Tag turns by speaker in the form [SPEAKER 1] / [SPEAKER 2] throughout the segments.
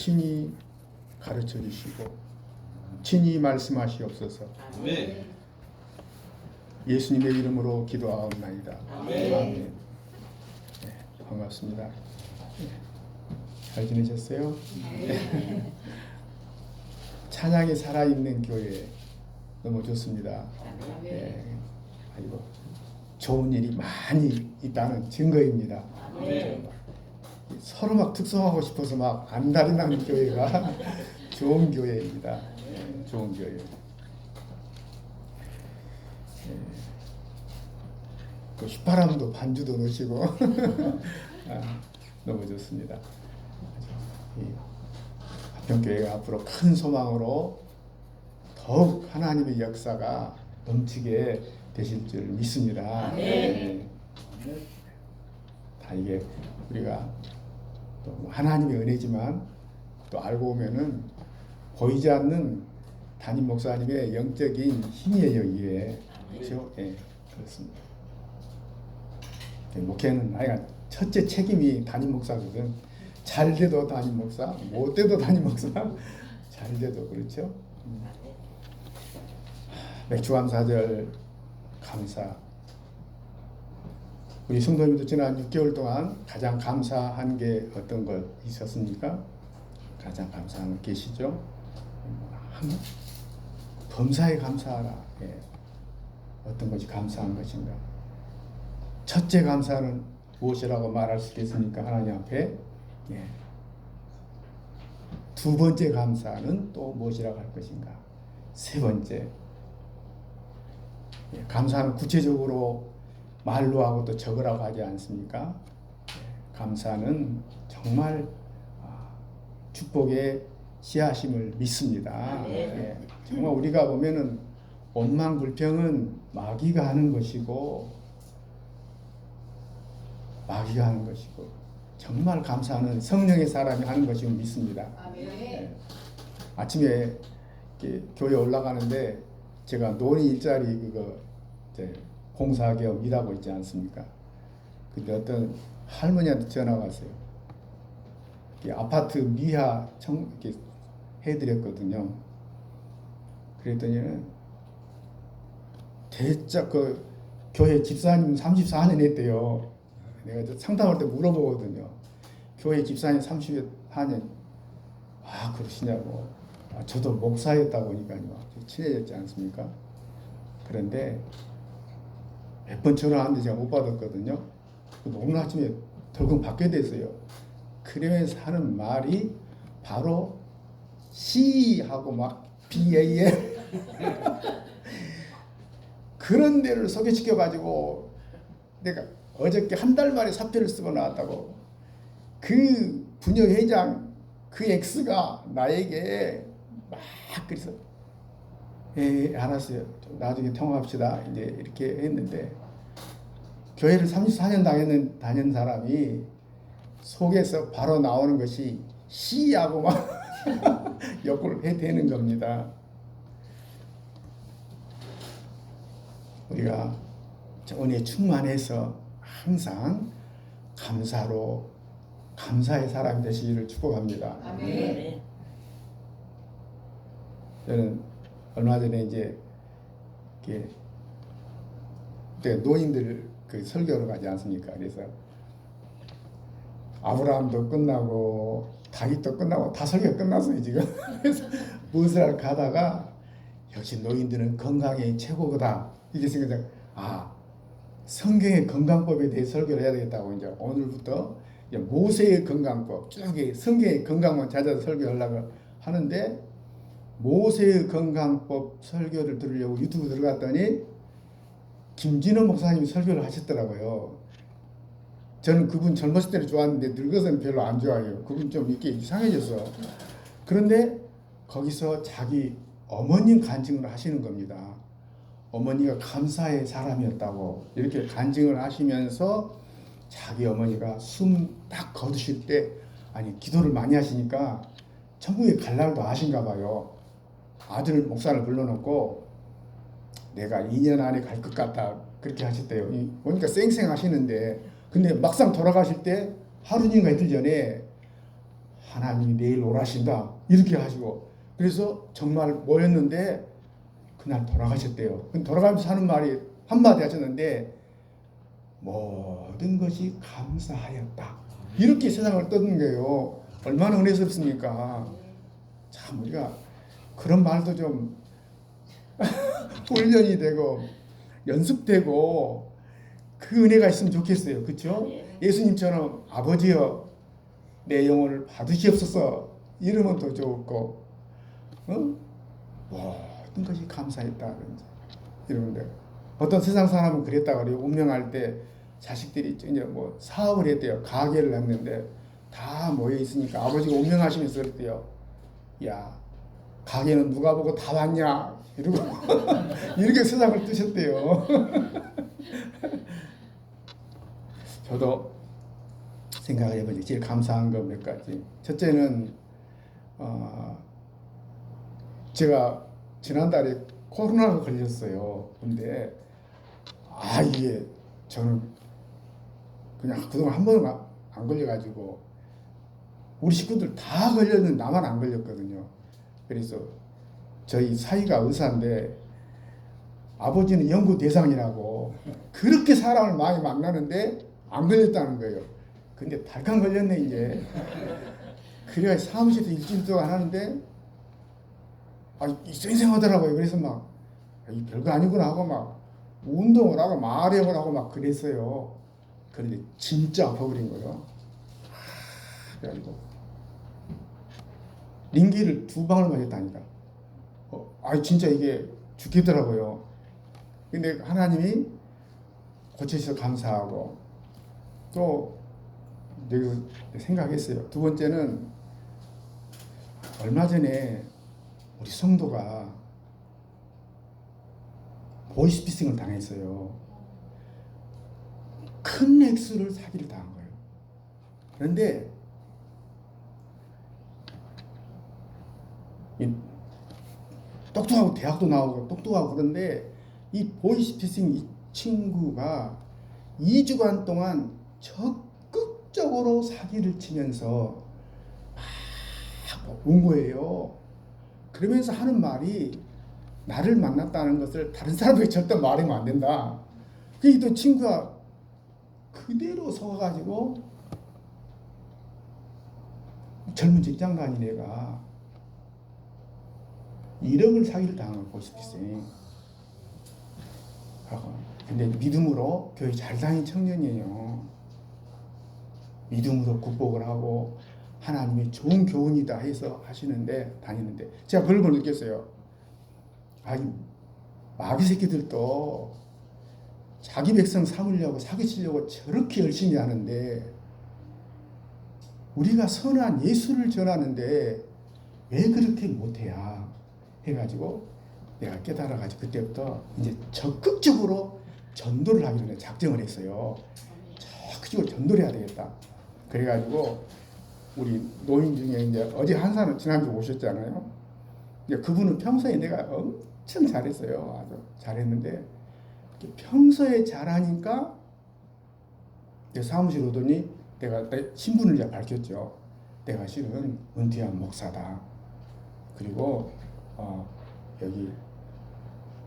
[SPEAKER 1] 친히 가르쳐 주시고 친히 말씀하시옵소서.
[SPEAKER 2] 아멘.
[SPEAKER 1] 예수님의 이름으로 기도하옵나이다.
[SPEAKER 2] 아멘.
[SPEAKER 1] 아멘. 네, 반갑습니다. 잘 지내셨어요? 네. 찬양이 살아있는 교회 너무 좋습니다. 네, 아이고 좋은 일이 많이 있다는 증거입니다. 서로 막 특성하고 싶어서 막 안달이 나는 교회가 좋은 교회입니다. 네, 좋은 교회. 또 휘파람도 반주도 넣으시고 너무 좋습니다. 화평교회가 앞으로 큰 소망으로 더욱 하나님의 역사가 넘치게 되실 줄 믿습니다. 네. 다 이게 우리가 또 하나님의 은혜지만 또 알고 보면은 보이지 않는 담임 목사님의 영적인 힘이에요, 이게. 그렇죠? 예, 그렇습니다. 목회는 아이가 첫째 책임이 담임 목사거든. 잘 돼도 담임 목사, 못 돼도 담임 목사, 잘 돼도 그렇죠. 맥주감사절 감사. 우리 성도님도 지난 6개월 동안 가장 감사한 게 어떤 것 있었습니까? 가장 감사한 것 계시죠? 범사에 감사하라. 예. 어떤 것이 감사한 것인가? 첫째 감사는 무엇이라고 말할 수 있겠습니까? 하나님 앞에. 예. 두 번째 감사는 또 무엇이라고 할 것인가? 세 번째. 예. 감사는 구체적으로 말로 하고 또 적으라고 하지 않습니까? 예. 감사는 정말 축복의 씨앗임을 믿습니다. 예. 정말 우리가 보면은 원망불평은 마귀가 하는 것이고 정말 감사하는 성령의 사람이 하는 것임을 믿습니다. 예. 아침에 교회 올라가는데 제가 논의 일자리 그거 이제 공사 겸 일하고 있지 않습니까? 근데 어떤 할머니한테 전화가 왔어요. 아파트 미하 이렇게 해드렸거든요. 그랬더니 대짝 그 교회 집사님 34년 했대요. 내가 상담할 때 물어보거든요. 교회 집사님 34년 그러시냐고. 저도 목사였다 보니까요. 친해졌지 않습니까? 그런데 몇 번 전화하는데 제가 못 받았거든요. 오늘 아침에 덜컥 받게 됐어요. 그러면서 하는 말이 바로 C하고 막 BAL 그런 데를 소개시켜가지고 내가 어저께 한 달 만에 사표를 쓰고 나왔다고. 그 부녀회장 그 X가 나에게 막 그래서 알았어요. 나중에 통화합시다. 이제 이렇게 했는데 교회를 34년 다닌 사람이 속에서 바로 나오는 것이 C하고 막 욕을 해대는 겁니다. 우리가 은혜에 충만해서 항상 감사의 사람이 되시기를 축복합니다.
[SPEAKER 2] 아멘.
[SPEAKER 1] 저는 얼마 전에 이제 노인들 그 설교를 가지 않습니까? 그래서 아브라함도 끝나고 다윗도 끝나고 다 설교 끝났어요 지금. 그래서 무엇을 가다가 역시 노인들은 건강이 최고다 이게 생겨서 성경의 건강법에 대해 설교를 해야 되겠다고 이제 오늘부터 이제 모세의 건강법 쭉 성경의 건강만 찾아서 설교하려고 하는데 모세의 건강법 설교를 들으려고 유튜브 들어갔더니 김진호 목사님이 설교를 하셨더라고요. 저는 그분 젊었을 때는 좋았는데 늙어서는 별로 안 좋아해요. 그분 좀 이렇게 이상해졌어. 그런데 거기서 자기 어머님 간증을 하시는 겁니다. 어머니가 감사의 사람이었다고 이렇게 간증을 하시면서 자기 어머니가 숨 딱 거두실 때 기도를 많이 하시니까 천국에 갈 날도 아신가 봐요. 아들 목사를 불러놓고 내가 2년 안에 갈 것 같다 그렇게 하셨대요. 보니까 쌩쌩 하시는데 근데 막상 돌아가실 때 하루인가 이틀 전에 하나님이 내일 오라신다 이렇게 하시고, 그래서 정말 모였는데 그날 돌아가셨대요. 돌아가면서 하는 말이 한마디 하셨는데, 모든 것이 감사하였다 이렇게 세상을 떠든 거예요. 얼마나 은혜스럽습니까? 참 우리가 그런 말도 좀 훈련이 되고 연습되고 그 은혜가 있으면 좋겠어요. 그렇죠? 예수님처럼 아버지여 내 영혼을 받으시옵소서 이러면 더 좋고, 모든 것이 감사했다 이러는데, 어떤 세상 사람은 그랬다 그래요. 운명할 때 자식들이 이제 뭐 사업을 했대요. 가게를 했는데 다 모여 있으니까 아버지가 운명하시면서 그랬대요. 야, 가게는 누가 보고 다 왔냐 이러고 이렇게 세상을 뜨셨대요. 저도 생각을 해보니 제일 감사한 거 몇 가지. 첫째는 제가 지난달에 코로나가 걸렸어요. 근데 이게 저는 그냥 그동안 한 번도 안 걸려가지고 우리 식구들 다 걸렸는데 나만 안 걸렸거든요. 그래서 저희 사위가 의사인데 아버지는 연구 대상이라고 그렇게 사람을 많이 만나는데 안 걸렸다는 거예요. 근데 달캉 걸렸네 이제. 그래야 사무실에서 일주일 동안 하는데 쌩쌩하더라고요. 그래서 막 별거 아니구나 하고 막 운동을 하고 마력을 하고 막 그랬어요. 그런데 진짜 아파버린 거예요. 그래가지고 링기를 2방을 맞았다니까. 진짜 이게 죽겠더라고요. 근데 하나님이 고쳐주셔서 감사하고, 또 여기서 생각했어요. 두 번째는 얼마 전에 우리 성도가 보이스피싱을 당했어요. 큰 액수를 사기를 당한 거예요. 그런데 똑똑하고 대학도 나오고 똑똑하고 그런데 이 보이스피싱 이 친구가 2주간 동안 적극적으로 사기를 치면서 막 온 거예요. 그러면서 하는 말이 나를 만났다는 것을 다른 사람에게 절대 말하면 안 된다. 그게 또 친구가 그대로 서가지고 젊은 직장 다닌 애가 1억을 사기를 당한 보이스피싱. 근데 믿음으로 교회 잘 다닌 청년이에요. 믿음으로 극복을 하고 하나님의 좋은 교훈이다 해서 다니는데 제가 그걸 보고 느꼈어요. 마귀 새끼들도 자기 백성 삼으려고 사기치려고 저렇게 열심히 하는데 우리가 선한 예수를 전하는데 왜 그렇게 못해야 해가지고 내가 깨달아가지고 그때부터 이제 적극적으로 전도를 하기로 작정을 했어요. 적극적으로 전도를 해야 되겠다. 그래가지고 우리 노인 중에 이제 어제 한 사람 지난주 오셨잖아요. 그분은 평소에 내가 엄청 잘했어요. 아주 잘했는데 평소에 잘하니까 사무실 오더니 내가 신분을 이제 밝혔죠. 내가 실은 은퇴한 목사다. 그리고 여기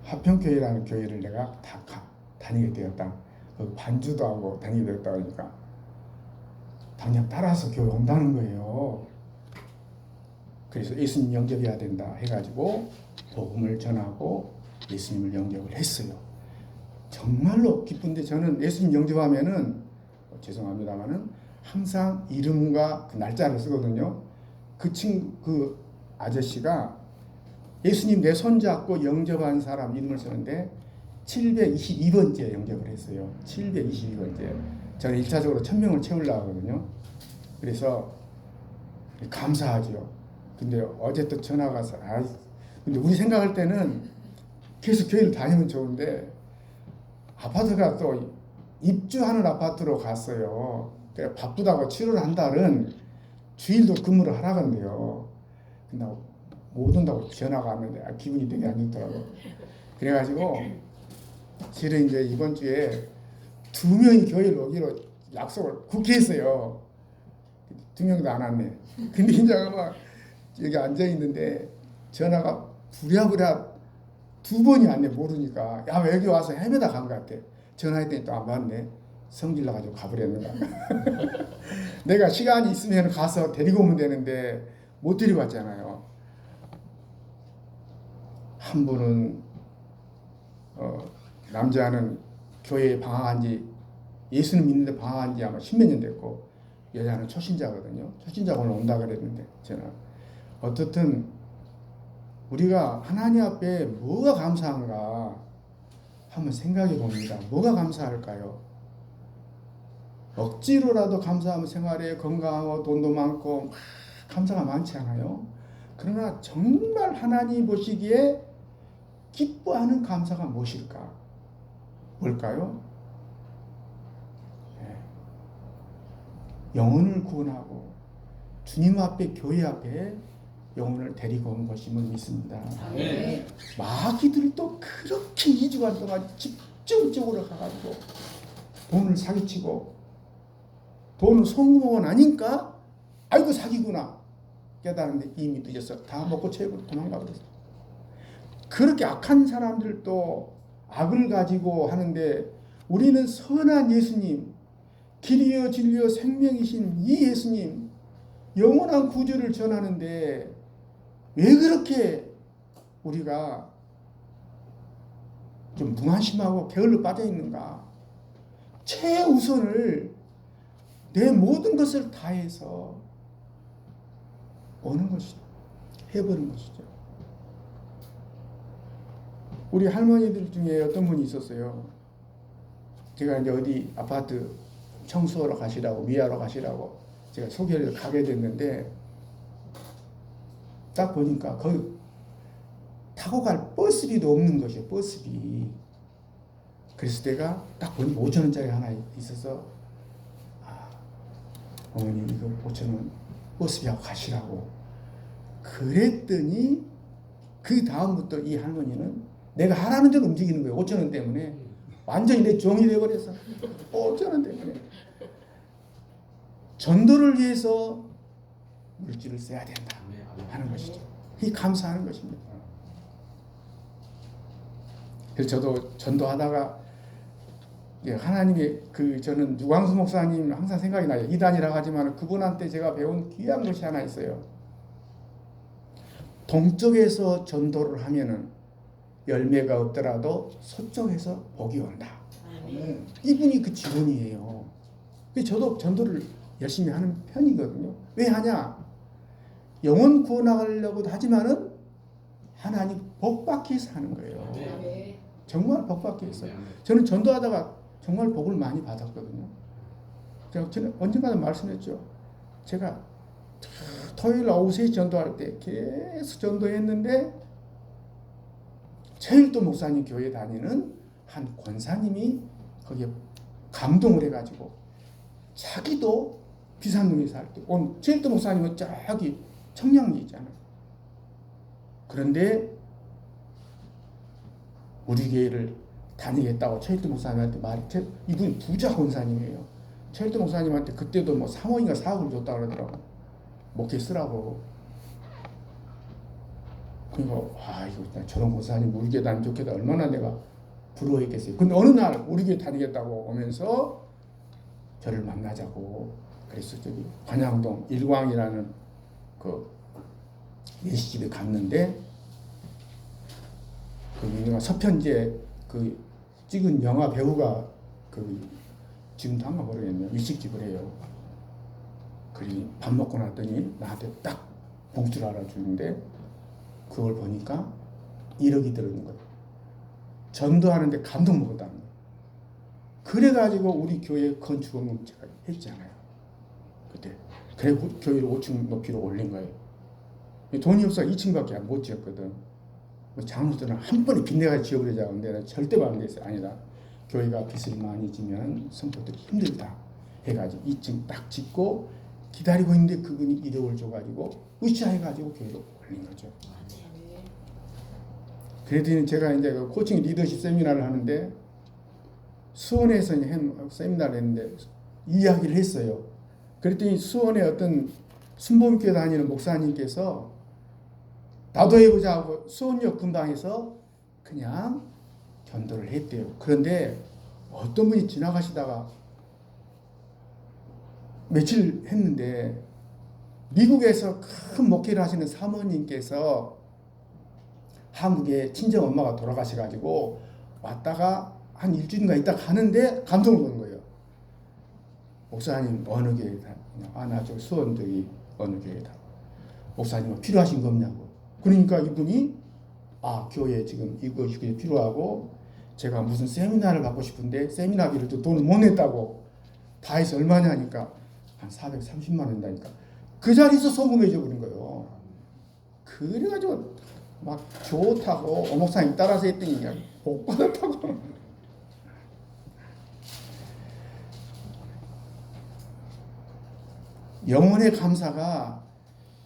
[SPEAKER 1] 하평교회라는 교회를 내가 다 다니게 되었다. 반주도 하고 다니게 되었다. 그러니까 당장 따라서 교회 온다는 거예요. 그래서 예수님 영접해야 된다 해가지고 복음을 전하고 예수님을 영접을 했어요. 정말로 기쁜데 저는 예수님 영접하면은 죄송합니다만은 항상 이름과 그 날짜를 쓰거든요. 그 아저씨가 예수님 내 손잡고 영접한 사람 이름을 쓰는데 722번째 영접을 했어요. 722번째. 저는 1차적으로 1000명을 채우려고 하거든요. 그래서 감사하죠. 근데 어제 또 전화가 와서 근데 우리 생각할 때는 계속 교회를 다니면 좋은데 아파트가 또 입주하는 아파트로 갔어요. 그러니까 바쁘다고 7월 한 달은 주일도 근무를 하라던데요. 근데 못 온다고 전화가 왔는데 기분이 되게 안 좋더라고요. 그래가지고 실은 이제 이번 주에 2명이 교회를 오기로 약속을 굳게 했어요. 2명도 안 왔네. 근데 이제 막 여기 앉아 있는데 전화가 부랴부랴 2번이 왔네. 모르니까 야 왜 여기 와서 헤매다 간 것 같아. 전화했더니 또 안 받네. 성질 나가지고 가버렸는가. 내가 시간이 있으면 가서 데리고 오면 되는데 못 데리고 왔잖아요. 한 분은 남자는 교회에 방학한 지 예수는 믿는데 방학한 지 아마 10몇 년 됐고 여자는 초신자거든요. 초신자가 오늘 온다 그랬는데 저는 어떻든 우리가 하나님 앞에 뭐가 감사한가 한번 생각해 봅니다. 뭐가 감사할까요? 억지로라도 감사하면 생활에 건강하고 돈도 많고 감사가 많지 않아요? 그러나 정말 하나님 보시기에 기뻐하는 감사가 무엇일까? 뭘까요? 영혼을 구원하고 주님 앞에 교회 앞에 영혼을 데리고 온 것임을 믿습니다.
[SPEAKER 2] 네.
[SPEAKER 1] 마귀들도 그렇게 2주간 동안 집중적으로 가가지고 돈을 사기치고 돈을 송금하고 나니까 아이고 사기구나 깨달았는데 이미 늦었어. 다 먹고 채우고 도망가 버렸어. 그렇게 악한 사람들도 악을 가지고 하는데 우리는 선한 예수님, 길이요 진리요 생명이신 이 예수님 영원한 구주를 전하는데 왜 그렇게 우리가 좀 무관심하고 게을러 빠져 있는가? 최우선을 내 모든 것을 다해서 오는 것이죠. 해보는 것이죠. 우리 할머니들 중에 어떤 분이 있었어요. 제가 이제 어디 아파트 청소하러 가시라고 위하러 가시라고 제가 소개를 가게 됐는데 딱 보니까 거기 타고 갈 버스비도 없는 것이에요. 버스비. 그래서 내가 딱 보니 5,000원짜리 하나 있어서 어머니 이거 5,000원 버스비하고 가시라고 그랬더니 그 다음부터 이 할머니는 내가 하라는 대로 움직이는 거예요. 5,000원 때문에 완전히 내 종이 되어버려서 5,000원 때문에 전도를 위해서 물질을 써야 된다 하는 것이죠. 이 감사하는 것입니다. 그래서 저도 전도하다가 하나님의 저는 유광수 목사님 항상 생각이 나요. 이단이라고 하지만 그분한테 제가 배운 귀한 것이 하나 있어요. 동쪽에서 전도를 하면은 열매가 없더라도 서쪽에서 복이 온다. 이분이 그 직원이에요. 저도 전도를 열심히 하는 편이거든요. 왜 하냐? 영혼 구원하려고 하지만은 하나님 복 받기 위해서 하는 거예요. 정말 복 받기 위해서. 저는 전도하다가 정말 복을 많이 받았거든요. 저는 언젠가도 말씀했죠. 제가 토요일 오후 3시 전도할 때 계속 전도했는데 최일도 목사님 교회 다니는 한 권사님이 거기에 감동을 해가지고 자기도 비산동에 살 때 온 최일도 목사님은 저기 청량리 있잖아요. 그런데 우리 교회를 다니겠다고 최일도 목사님한테 이분이 부자 권사님이에요. 최일도 목사님한테 그때도 뭐 3억인가 4억을 줬다 그러더라고. 목회 쓰라고. 그러니까 이거 저런 권사님 우리 교회 다니면 좋겠다. 얼마나 내가 부러워했겠어요. 근데 어느 날 우리 교회 다니겠다고 오면서 저를 만나자고 그래서 저기 관양동 일광이라는 그 예식집에 갔는데 그 유명한 서편제 그 찍은 영화 배우가 지금도 한가 모르겠네요. 일식집을 해요. 그러니 밥 먹고 났더니 나한테 딱 봉투를 알아주는데 그걸 보니까 1억이 들어있는 거예요. 전도하는데 감동 먹었다는 거예요. 그래가지고 우리 교회 건축원금 제가 했잖아요. 그때. 그래 교회를 5층 높이로 올린 거예요. 돈이 없어 2층밖에 못 지었거든. 장로들은 한 번에 빚내가 지어버리자고 하는데 내가 절대 반대했어요. 아니다. 교회가 빚을 많이 지면 성도들이 힘들다 해가지고 2층 딱 짓고 기다리고 있는데 그분이 1억을 줘가지고 으쌰해가지고 교회로 올린 거죠. 그랬더니 제가 이제 그 코칭 리더십 세미나를 하는데 수원에서 세미나를 했는데 이야기를 했어요. 그랬더니 수원에 어떤 순복음교회 다니는 목사님께서 나도 해보자 하고 수원역 근방에서 그냥 전도를 했대요. 그런데 어떤 분이 지나가시다가 며칠 했는데 미국에서 큰 목회를 하시는 사모님께서 한국에 친정 엄마가 돌아가셔가지고 왔다가 한 일주일인가 있다 가는데 감동을 받는 거예요. 목사님 어느 교회다? 나 저 수원 저기 어느 교회다. 목사님 뭐 필요하신 거 없냐고. 그러니까 이분이 교회 지금 이것이 필요하고 제가 무슨 세미나를 받고 싶은데 세미나비를 또 돈을 못 냈다고. 다 해서 얼마냐 하니까 한 430만 원이다니까. 그 자리에서 성공해줘 버린 거예요. 그래가지고 막 좋다고 목사님 따라서 했더니 그냥 복 받았다고. 영혼의 감사가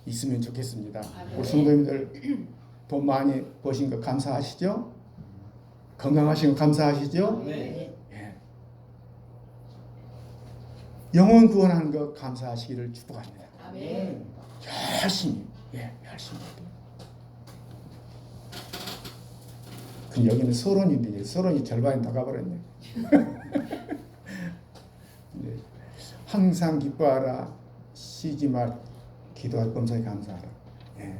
[SPEAKER 1] 있으면 좋겠습니다. 우리 성도님들 돈 많이 버신 거 감사하시죠? 건강하신 거 감사하시죠?
[SPEAKER 2] 네.
[SPEAKER 1] 예. 영혼 구원하는 거 감사하시기를 축복합니다.
[SPEAKER 2] 아멘.
[SPEAKER 1] 열심히 열심히. 근데 여기는 서론인데 서론이 절반이 나가버렸네. 네. 항상 기뻐하라, 쉬지 말, 기도할 범사에 감사하라. 예.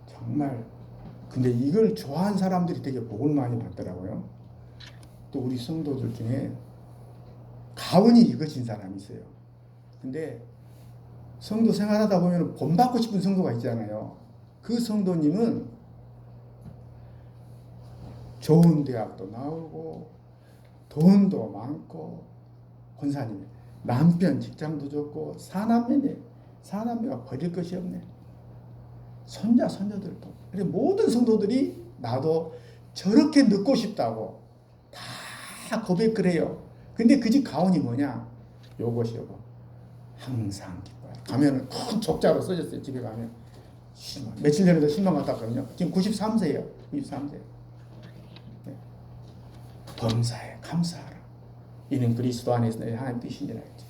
[SPEAKER 1] 정말. 근데 이걸 좋아하는 사람들이 되게 복을 많이 받더라고요. 또 우리 성도들 중에 가훈이 이것인 사람이 있어요. 근데 성도 생활하다 보면 본받고 싶은 성도가 있잖아요. 그 성도님은 좋은 대학도 나오고 돈도 많고 권사님 남편 직장도 좋고 사남매가 버릴 것이 없네. 손자 손녀들도. 그래 모든 성도들이 나도 저렇게 늦고 싶다고 다 고백을 해요. 근데 그 집 가훈이 뭐냐? 요것이요. 항상 기뻐요. 가면은 큰 족자로 써졌어요. 집에 가면. 며칠 전에도 신방 갔다 왔거든요. 지금 93세예요. 93세. 네. 범사에 감사하라. 이는 그리스도 안에서 내 하나님 뜻이니라 했지.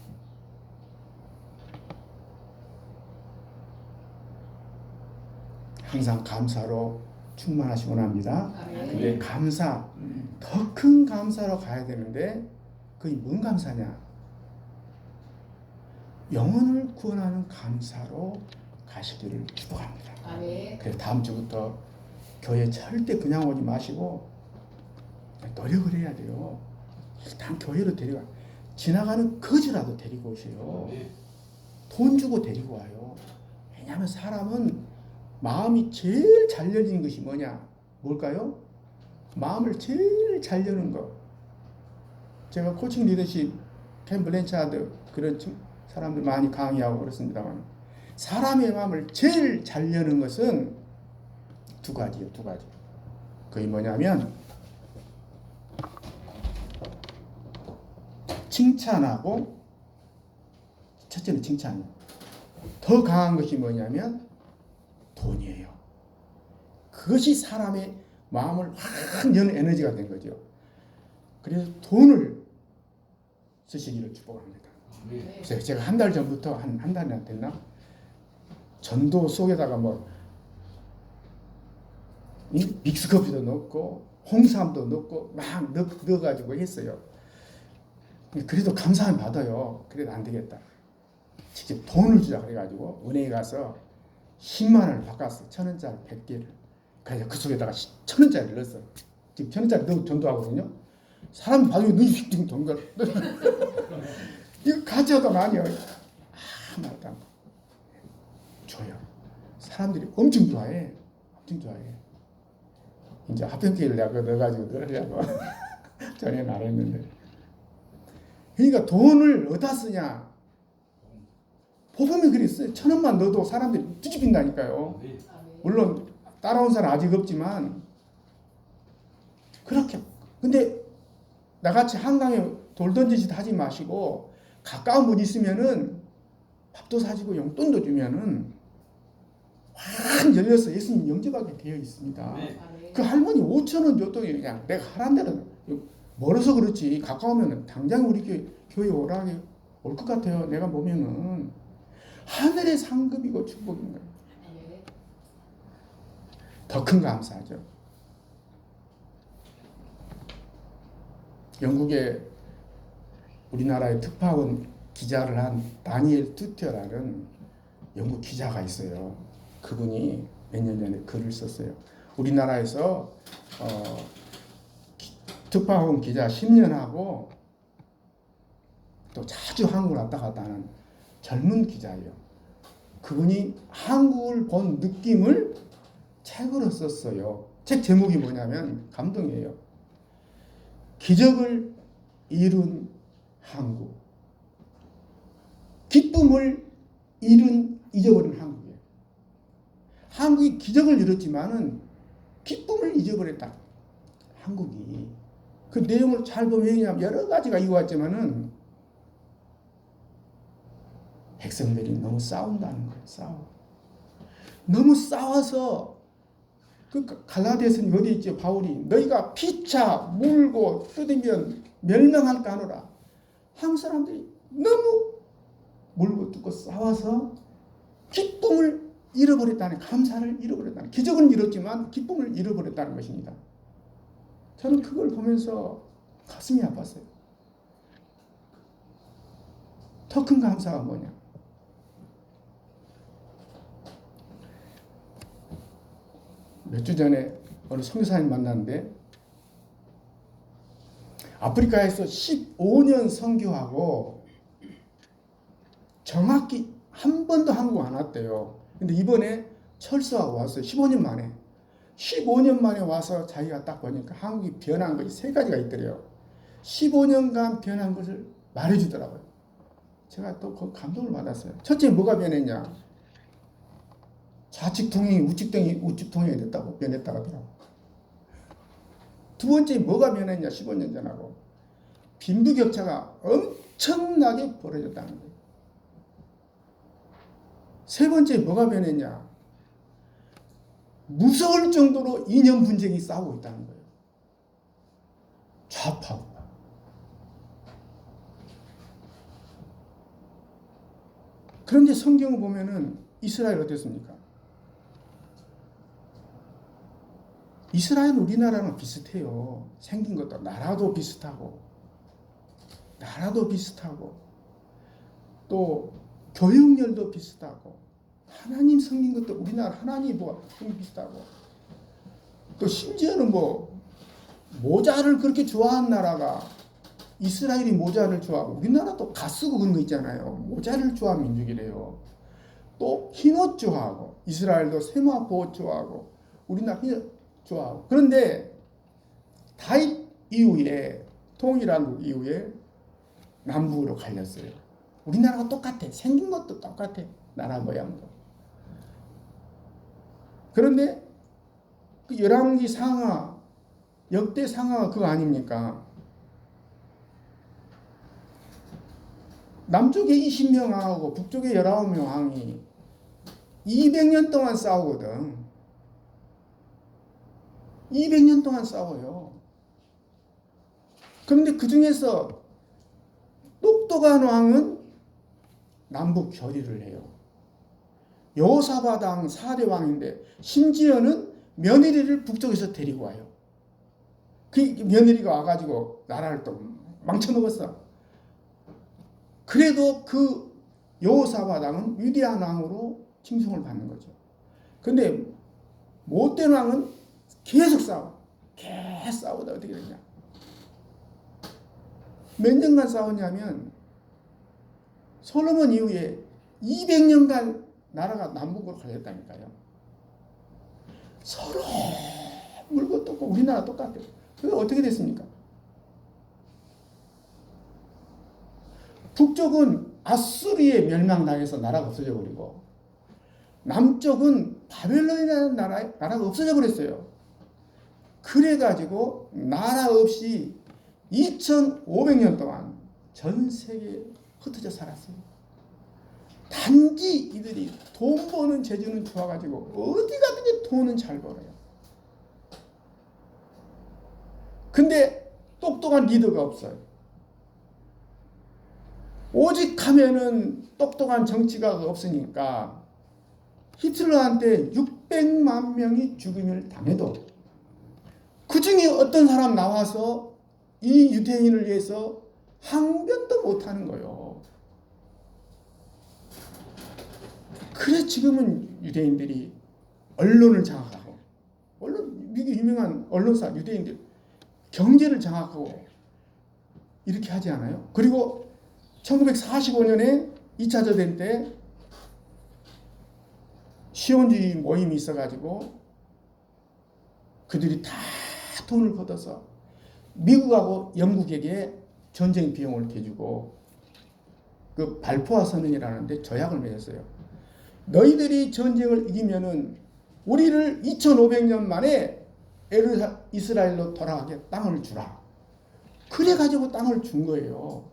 [SPEAKER 1] 항상 감사로 충만하시곤 합니다. 근데 감사, 더 큰 감사로 가야 되는데 그게 뭔 감사냐? 영혼을 구원하는 감사로 가시기를 축복합니다. 그래서 다음 주부터 교회 절대 그냥 오지 마시고 노력을 해야 돼요. 일단 교회로 데려가. 지나가는 거지라도 데리고 오세요. 돈 주고 데리고 와요. 왜냐하면 사람은 마음이 제일 잘 열리는 것이 뭐냐? 뭘까요? 마음을 제일 잘 여는 거. 제가 코칭 리더십 켄 블랜차드 그런 사람들 많이 강의하고 그렇습니다만 사람의 마음을 제일 잘 여는 것은 두 가지예요. 두 가지. 그게 뭐냐면 칭찬하고 첫째는 칭찬이에요. 더 강한 것이 뭐냐면 돈이에요. 그것이 사람의 마음을 확 여는 에너지가 된 거죠. 그래서 돈을 쓰시기를 축복합니다. 그래서 제가 한 달 전부터 한 달이나 됐나? 전도 속에다가 믹스커피도 넣고 홍삼도 넣고 막 넣어가지고 했어요. 그래도 감사함 받아요. 그래도 안 되겠다. 직접 돈을 주자 그래가지고 은행에 가서 10만 원을 바꿨어. 1,000원짜리 100개를. 그래서 그 속에다가 1,000원짜리를 넣었어. 지금 1,000원짜리 넣고 전도하거든요. 사람 봐주고 눈이 휙 동걸. 이거 가져도 많이요. 말도 않고. 줘요. 사람들이 엄청 좋아해. 엄청 좋아해. 이제 합병기를 내가 넣어가지고 넣으려고. 전에는 안 했는데. 그러니까 돈을 어디다 쓰냐? 복음이 그랬어요. 1,000원만 넣어도 사람들이 뒤집힌다니까요. 물론 따라온 사람 아직 없지만 그렇게. 근데 나같이 한강에 돌 던지짓 하지 마시고 가까운 분 있으면은 밥도 사주고 용돈도 주면은 확 열려서 예수님 영접하게 되어 있습니다. 그 할머니 5,000원 줘도 그냥 내가 하란 대로 멀어서 그렇지 가까우면 당장 우리 교회 올 것 같아요. 내가 보면은 하늘의 상급이고 축복인 거예요. 더 큰 감사하죠. 영국에 우리나라의 특파원 기자를 한 다니엘 투터라는 영국 기자가 있어요. 그분이 몇 년 전에 글을 썼어요. 우리나라에서 특파원 기자 10년 하고 또 자주 한국을 왔다 갔다 하는 젊은 기자예요. 그분이 한국을 본 느낌을 책으로 썼어요. 책 제목이 뭐냐면 감동이에요. 기적을 이룬 한국. 기쁨을 잊어버린 한국이에요. 한국이 기적을 이뤘지만은 기쁨을 잊어버렸다. 한국이. 그 내용을 잘 보면 여러 가지가 이유가 있지만은 백성들이 너무 싸운다는 거예요. 싸워. 너무 싸워서 그 갈라디아서는 어디 있죠? 바울이 너희가 피차 물고 뜯으면 멸망할까 하노라. 한국 사람들이 너무 물고 뜯고 싸워서 기쁨을 잃어버렸다는, 감사를 잃어버렸다는, 기적은 잃었지만 기쁨을 잃어버렸다는 것입니다. 저는 그걸 보면서 가슴이 아팠어요. 더 큰 감사가 뭐냐? 몇 주 전에 어느 선교사님 만났는데 아프리카에서 15년 선교하고 정확히 한 번도 한국 안 왔대요. 근데 이번에 철수하고 왔어요. 15년 만에. 15년 만에 와서 자기가 딱 보니까 한국이 변한 것이 세 가지가 있더래요. 15년간 변한 것을 말해주더라고요. 제가 또 그 감동을 받았어요. 첫째 뭐가 변했냐? 좌측 통행이 우측 통행이 됐다고 변했다고 하더라고요. 두 번째 뭐가 변했냐? 15년 전하고 빈부격차가 엄청나게 벌어졌다는 거예요. 세 번째 뭐가 변했냐? 무서울 정도로 이념 분쟁이 싸우고 있다는 거예요. 좌파우파. 그런데 성경을 보면은 이스라엘 어땠습니까? 이스라엘은 우리나라랑 비슷해요. 생긴 것도 나라도 비슷하고 또 교육열도 비슷하고 하나님 섬긴 것도 우리나라 하나님 비슷하고 또 심지어는 모자를 그렇게 좋아하는 나라가 이스라엘이 모자를 좋아하고 우리나라도 가쓰고 그런 거 있잖아요. 모자를 좋아하는 민족이래요. 또 흰옷 좋아하고 이스라엘도 세마포 옷 좋아하고 우리나라 흰옷 좋아하고 그런데 다윗 이후에 통일한 이후에 남북으로 갈렸어요. 우리나라가 똑같아. 생긴 것도 똑같아. 나라 모양도. 그런데 그 열왕기 상하 역대 상하가 그거 아닙니까? 남쪽에 20명 왕하고 북쪽에 19명 왕이 200년 동안 싸우거든. 200년 동안 싸워요. 그런데 그 중에서 똑똑한 왕은 남북 교리를 해요. 여호사밧 왕 4대 왕인데 심지어는 며느리를 북쪽에서 데리고 와요. 그 며느리가 와가지고 나라를 또 망쳐먹었어. 그래도 그 여호사밧 왕은 위대한 왕으로 칭송을 받는 거죠. 근데 못된 왕은 계속 싸워. 계속 싸우다 어떻게 되냐. 몇 년간 싸웠냐면 솔로몬 이후에 200년간 나라가 남북으로 갈렸다니까요. 서로 물고 뜯고 우리나라 똑같아요. 그게 어떻게 됐습니까? 북쪽은 아수르에 멸망당해서 나라가 없어져 버리고 남쪽은 바벨론이라는 나라가 없어져 버렸어요. 그래가지고 나라 없이 2500년 동안 전 세계에 흩어져 살았어요. 단지 이들이 돈 버는 재주는 좋아가지고 어디 가든지 돈은 잘 벌어요. 근데 똑똑한 리더가 없어요. 오직 하면은 똑똑한 정치가 없으니까 히틀러한테 600만 명이 죽임을 당해도 그 중에 어떤 사람 나와서 이 유대인을 위해서 항변도 못하는 거예요. 그래 지금은 유대인들이 언론을 장악하고, 미국 유명한 언론사 유대인들 경제를 장악하고 이렇게 하지 않아요? 그리고 1945년에 2차 대전 때 시온주의 모임이 있어가지고 그들이 다 돈을 걷어서 미국하고 영국에게 전쟁 비용을 대주고 그 발포화 선언이라는데 조약을 맺었어요. 너희들이 전쟁을 이기면은 우리를 2500년 만에 이스라엘로 돌아가게 땅을 주라. 그래가지고 땅을 준 거예요.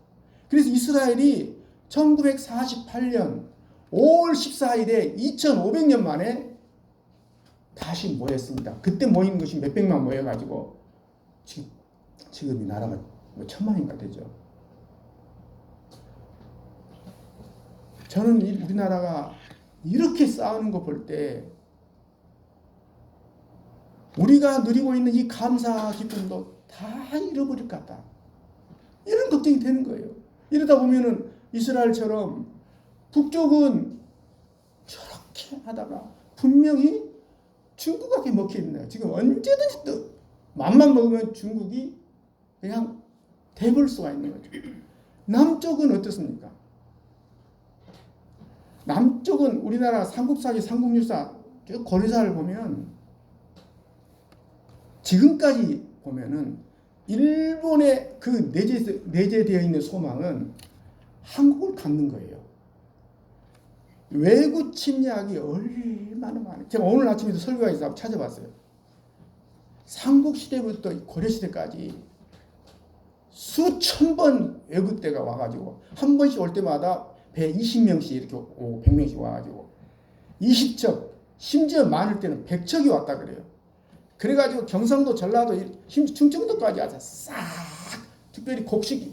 [SPEAKER 1] 그래서 이스라엘이 1948년 5월 14일에 2500년 만에 다시 모였습니다. 그때 모인 것이 몇백만 모여가지고 지금 이 나라가 뭐 천만인가 되죠. 저는 우리나라가 이렇게 싸우는 거 볼 때 우리가 누리고 있는 이 감사 기쁨도 다 잃어버릴 것 같다. 이런 걱정이 되는 거예요. 이러다 보면은 이스라엘처럼 북쪽은 저렇게 하다가 분명히 중국에게 먹혀 있네요. 지금 언제든지 또 맘만 먹으면 중국이 그냥 대볼 수가 있는 거죠. 남쪽은 어떻습니까? 남쪽은 우리나라 삼국사기 삼국유사 고려사를 보면 지금까지 보면은 일본의 그 내재되어 있는 소망은 한국을 갖는 거예요. 외구 침략이 얼마나 많아요. 제가 오늘 아침에도 설교가 있어서 찾아봤어요. 삼국시대부터 고려시대까지 수천 번 외국대가 와가지고 한 번씩 올 때마다 배 20명씩 이렇게 오고 100명씩 와가지고 20척 심지어 많을 때는 100척이 왔다 그래요. 그래가지고 경상도 전라도 충청도까지 와서 싹 특별히 곡식이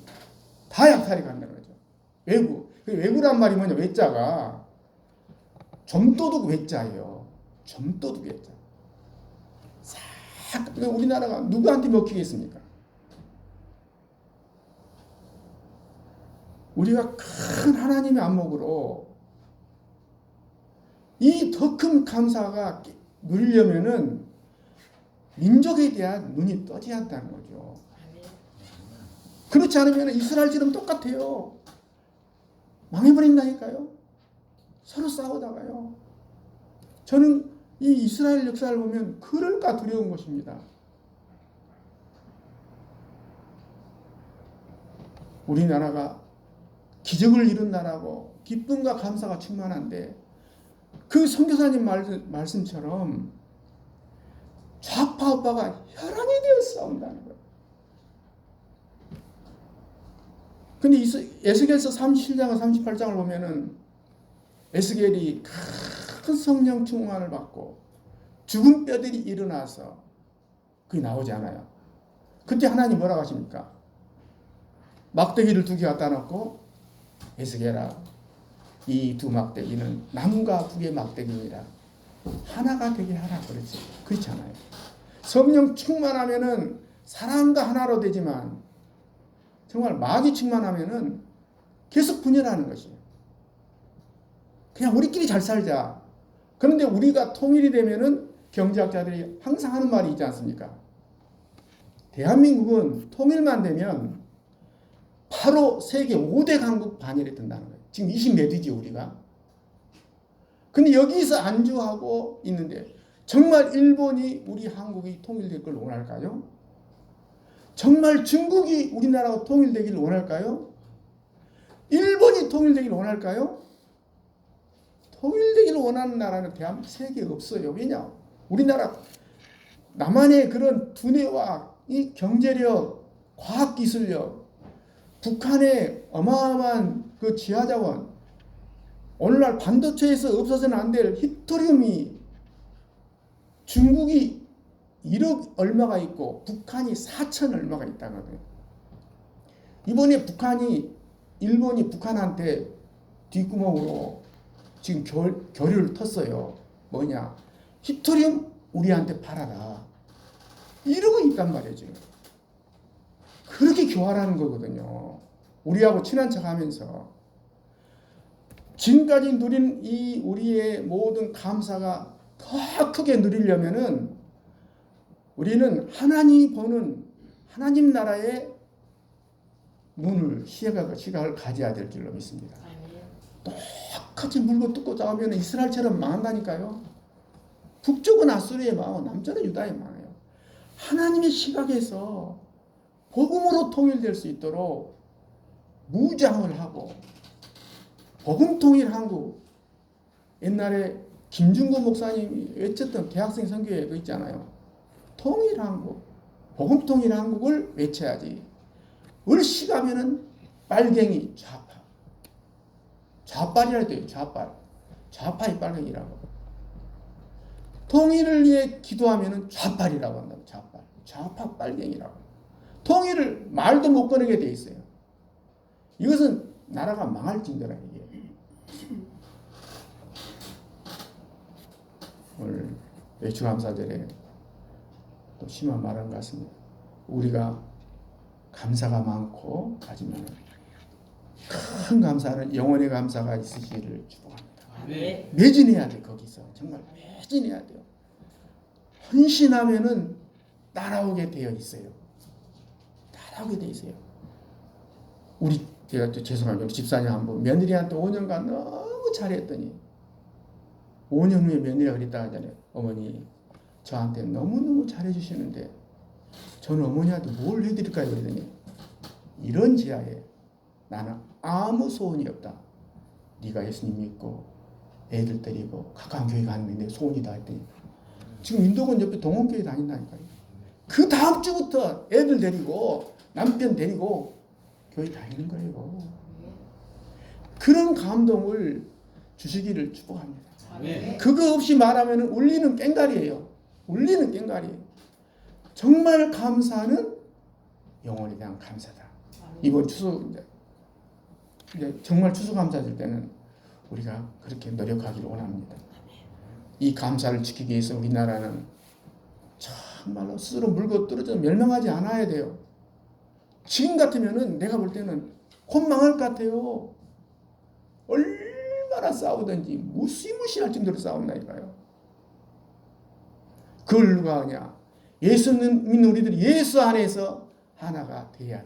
[SPEAKER 1] 다 약탈이 간다는 거죠. 외구. 외구란 말이 뭐냐, 외자가 점도둑 외자예요. 점도둑 외자. 싹 우리나라가 누구한테 먹히겠습니까? 우리가 큰 하나님의 안목으로 이 더 큰 감사가 누리려면은 민족에 대한 눈이 떠져야 한다는 거죠. 그렇지 않으면 이스라엘처럼 똑같아요. 망해버린다니까요. 서로 싸우다가요. 저는 이 이스라엘 역사를 보면 그럴까 두려운 것입니다. 우리나라가 기적을 이룬 나라고 기쁨과 감사가 충만한데 그 선교사님 말씀처럼 좌파 우파가 혈안이 되어 싸운다는 거예요. 근데 에스겔서 37장과 38장을 보면은 에스겔이 큰 성령 충만을 받고 죽은 뼈들이 일어나서 그게 나오지 않아요. 그때 하나님 뭐라고 하십니까? 막대기를 2개 갖다 놓고 에스겔아, 이 2 막대기는 남과 북의 막대기니라 하나가 되게 하라 그랬지. 그렇지 않아요. 성령 충만하면은 사랑과 하나로 되지만 정말 마귀 충만하면은 계속 분열하는 것이에요. 그냥 우리끼리 잘 살자. 그런데 우리가 통일이 되면은 경제학자들이 항상 하는 말이 있지 않습니까? 대한민국은 통일만 되면 바로 세계 5대 강국 반열에 든다는 거예요. 지금 20몇 위죠 우리가. 근데 여기서 안주하고 있는데 정말 일본이 우리 한국이 통일될 걸 원할까요? 정말 중국이 우리나라가 통일되기를 원할까요? 일본이 통일되기를 원할까요? 통일되기를 원하는 나라는 세계에 없어요. 왜냐? 우리나라 남한의 그런 두뇌와 이 경제력, 과학기술력, 북한의 어마어마한 그 지하자원, 오늘날 반도체에서 없어서는 안 될 히토리움이 중국이 1억 얼마가 있고 북한이 4천 얼마가 있다는 거예요. 이번에 북한이 일본이 북한한테 뒷구멍으로 지금 교류를 텄어요. 뭐냐? 히토리움 우리한테 팔아라. 이러고 있단 말이에요, 지금. 그렇게 교환하는 거거든요. 우리하고 친한 척 하면서. 지금까지 누린 이 우리의 모든 감사가 더 크게 누리려면은 우리는 하나님이 보는 하나님 나라의 눈을, 시각을 가져야 될 줄로 믿습니다. 똑같이 물고 뜯고 싸우면 이스라엘처럼 망한다니까요. 북쪽은 아수르에 망하고 남쪽은 유다에 망해요. 하나님의 시각에서 복음으로 통일될 수 있도록 무장을 하고 복음 통일 한국, 옛날에 김중구 목사님이 외쳤던 대학생 선교회 그 있잖아요. 통일 한국, 복음 통일 한국을 외쳐야지. 을씨 가면은 빨갱이 좌파. 좌빨이라 돼요. 좌빨. 좌파의 빨갱이라고. 통일을 위해 기도하면은 좌빨이라고 한다고. 좌빨. 좌파 빨갱이라고. 통일을 말도 못 꺼내게 돼 있어요. 이것은 나라가 망할 징조라 이게. 오늘 추감사절에 또 심한 말한 것 같습니다. 우리가 감사가 많고 하지만 큰 감사는 영혼의 감사가 있으시기를 축복합니다. 매진해야 돼. 거기서 정말 매진해야 돼요. 헌신하면은 따라오게 되어 있어요. 따라오게 되어 있어요. 제가 또 죄송합니다. 우리 집사님 한번 며느리한테 5년간 너무 잘했더니 5년 후에 며느리가 그랬다 하잖아요. 어머니 저한테 너무너무 잘해주시는데 저는 어머니한테 뭘 해드릴까요? 그러더니 이런 지하에 나는 아무 소원이 없다. 네가 예수님 믿고 애들 데리고 가까운 교회 가는 게 내 소원이다 했더니 지금 인도군 옆에 동원교회 다닌다니까요. 그 다음 주부터 애들 데리고 남편 데리고 교회 다니는 거예요. 그런 감동을 주시기를 축복합니다. 그거 없이 말하면 울리는 꽹가리예요. 울리는 꽹가리예요. 정말 감사는 영혼에 대한 감사다. 이번 추수 이제 정말 추수감사절 때는 우리가 그렇게 노력하기를 원합니다. 이 감사를 지키기 위해서 우리나라는 정말로 스스로 물고 떨어져 멸망하지 않아야 돼요. 지금 같으면은 내가 볼 때는 곧 망할 것 같아요. 얼마나 싸우든지 무시무시할 정도로 싸운다니까요. 그걸 누가 하냐? 예수 믿는 우리들이 예수 안에서 하나가 돼야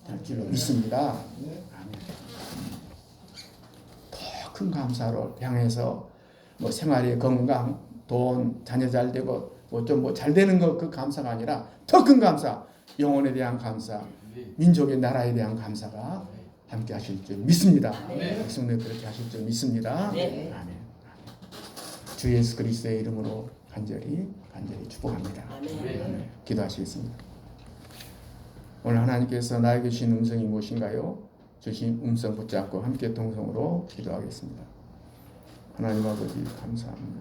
[SPEAKER 1] 될 줄로 믿습니다. 더 큰 감사로 향해서 뭐 생활의 건강, 돈, 자녀 잘 되고 뭐 좀 잘 되는 거 그 감사가 아니라 더 큰 감사, 영혼에 대한 감사, 민족의 나라에 대한 감사가 함께 하실 줄 믿습니다. 백성들 그렇게 하실 줄 믿습니다. 아멘. 주 예수 그리스도의 이름으로 간절히 축복합니다. 아멘. 기도하시겠습니다. 오늘 하나님께서 나에게 주신 음성이 무엇인가요? 주신 음성 붙잡고 함께 동성으로 기도하겠습니다. 하나님 아버지 감사합니다.